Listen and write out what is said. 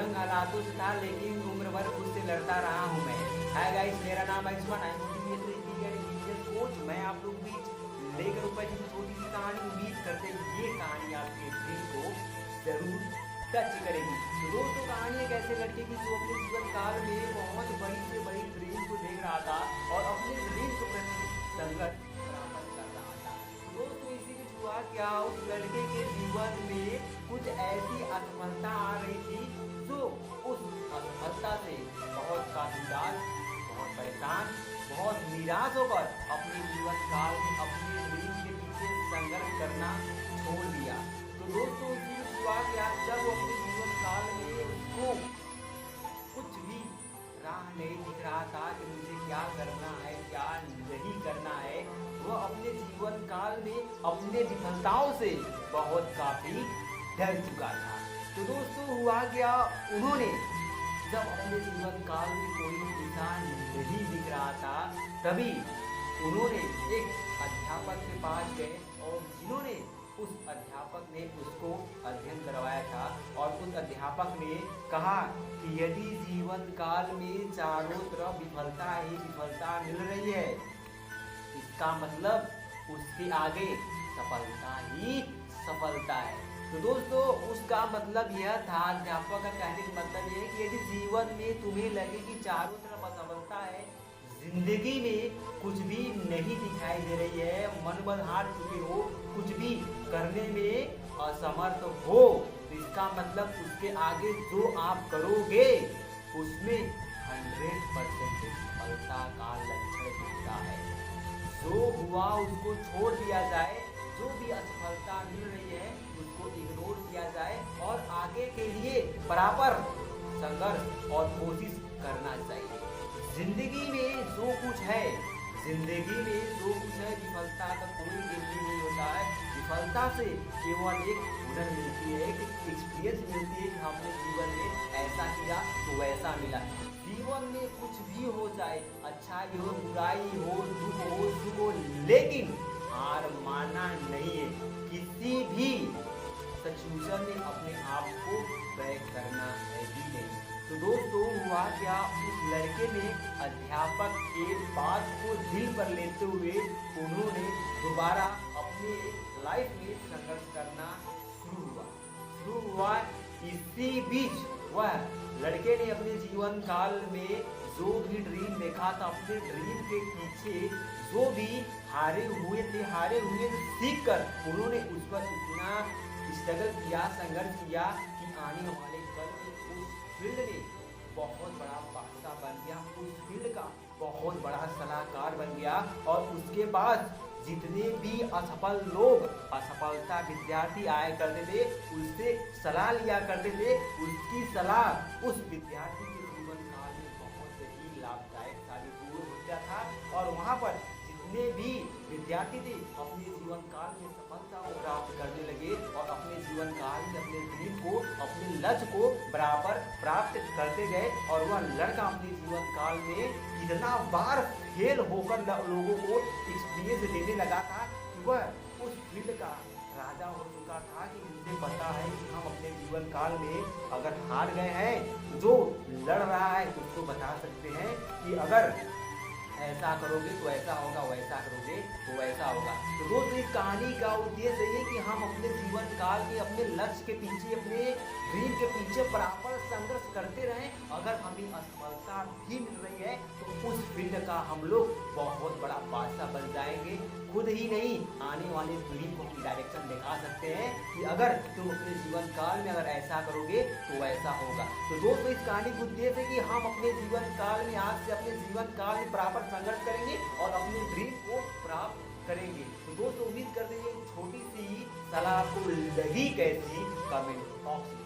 तंग हालातों से था, लेकिन उम्र भर खुद से लड़ता रहा हूँ मैं। हाय गाइस, मेरा नाम है आयुष्मान, बिजनेस कोच। मैं आप लोग बीच लेकर ऊपर की छोटी सी कहानी, उम्मीद करते हैं ये कहानी आपके दिल को जरूर टच करेगी। तो दोस्तों, कहानी एक ऐसे लड़के की जो अपने जीवन काल में बहुत बड़ी से बड़ी ड्रीम को देख रहा था और अपने ड्रीम को प्रति संघर्ष प्राप्त कर रहा था। तो दोस्तों, इसी बीच हुआ क्या, उस लड़के के जीवन में कुछ ऐसी असफलता आ रही थी जो उस असफलता से बहुत काफिदार, बहुत परेशान, बहुत निराश होकर अपने जीवन काल में अपने ड्रीम के पीछे संघर्ष करना छोड़ दिया। तो दोस्तों, इसी बीच हुआ क्या, जब वो अपने जीवन काल में उसको कुछ भी राह नहीं दिख रहा था कि मुझे क्या करना है, क्या नहीं करना है, वह अपने जीवन काल में अपने विफलताओं से बहुत काफी डर चुका था। तो दोस्तों, हुआ क्या, उन्होंने जब अपने जीवन काल में कोई दिशा नहीं दिख रहा था, तभी उन्होंने एक अध्यापक के पास गए और जिन्होंने उस अध्यापक ने उसको अध्ययन करवाया था और उस अध्यापक ने कहा कि यदि जीवन काल में चारों तरफ विफलता ही विफलता मिल रही है, इसका मतलब उसके आगे सफलता ही सफलता है। तो दोस्तों, उसका मतलब यह था, अध्यापक का कहने का मतलब यह है कि यदि जीवन में तुम्हें लगे कि चारों तरफ असफलता है, जिंदगी में कुछ भी नहीं दिखाई दे रही है, मन बद हार चुके हो, कुछ भी करने में असमर्थ हो, तो इसका मतलब उसके आगे जो आप करोगे उसमें 100% सफलता का लक्षण दिखता है। जो हुआ उसको छोड़ दिया जाए, जो भी असफलता मिल रही है उसको इग्नोर किया जाए और आगे के लिए बराबर संघर्ष और कोशिश करना चाहिए। जिंदगी में जो कुछ है, जिंदगी में जो कुछ है, विफलता का कोई गिनती नहीं होता है। विफलता से केवल एक हुनर मिलती है, एक एक्सपीरियंस मिलती है कि हमने जीवन में ऐसा किया तो वैसा मिला। जीवन में कुछ भी हो जाए, अच्छाई हो, बुराई हो, दुख हो, सुख हो, लेकिन हार मानना नहीं है। किसी भी सिचुएशन में अपने आप को बैक करना है ही नहीं। तो दोस्तों, हुआ क्या, उस लड़के ने अध्यापक के बात को दिल पर लेते हुए उन्होंने दोबारा अपने लाइफ में संघर्ष करना शुरू हुआ। इसी बीच वह लड़के ने अपने जीवन काल में जो भी ड्रीम देखा था, अपने ड्रीम के पीछे जो भी हारे हुए थे सीख कर उन्होंने उस पर इतना स्ट्रगल किया, संघर्ष किया कि आने वाले कल में उस फील्ड में बहुत बड़ा बादशाह बन गया, उस फील्ड का बहुत बड़ा सलाहकार बन गया। और उसके बाद जितने भी असफल लोग, असफलता विद्यार्थी आया करते थे, उससे सलाह लिया करते थे, उसकी सलाह उस विद्यार्थी के जीवन काल में बहुत ही लाभदायक साबित होता था। और वहाँ पर जितने भी विद्यार्थी थे अपने जीवन काल में सफलता को प्राप्त करने लगे और अपने जीवन काल में अपने ड्रीम को, अपने लक्ष्य को बराबर प्राप्त करते गए। और वह लड़का अपने जीवन काल में इतना बार फेल होकर लोगों को एक्सपीरियंस देने लगा था कि वह उस फील्ड का राजा हो चुका था कि मुझे पता है कि हम अपने जीवन काल में अगर हार गए हैं, जो लड़ रहा है उसको बता सकते हैं कि अगर ऐसा करोगे तो ऐसा होगा, वैसा करोगे तो वैसा होगा। तो दोस्तों, इस कहानी का उद्देश्य ये कि हम अपने जीवन काल में अपने लक्ष्य के पीछे, अपने ड्रीम के पीछे बराबर संघर्ष करते रहें। अगर हमें असफलता भी मिल रही है तो उस फील्ड का हम लोग बहुत बड़ा बादशाह बन जाएंगे। खुद ही नहीं, आने वाले पीढ़ी को हम डायरेक्शन दिखा सकते हैं कि अगर तुम अपने जीवन काल में अगर ऐसा करोगे तो वैसा होगा। तो दोस्तों, इस कहानी का उद्देश्य है कि हम अपने जीवन काल में आज से अपने जीवन काल में बराबर संघर्ष करेंगे और अपने ड्रीम को प्राप्त करेंगे। तो दोस्तों, उम्मीद करते हैं छोटी सी सलाह आपको लगी कैसी, कमेंट बॉक्स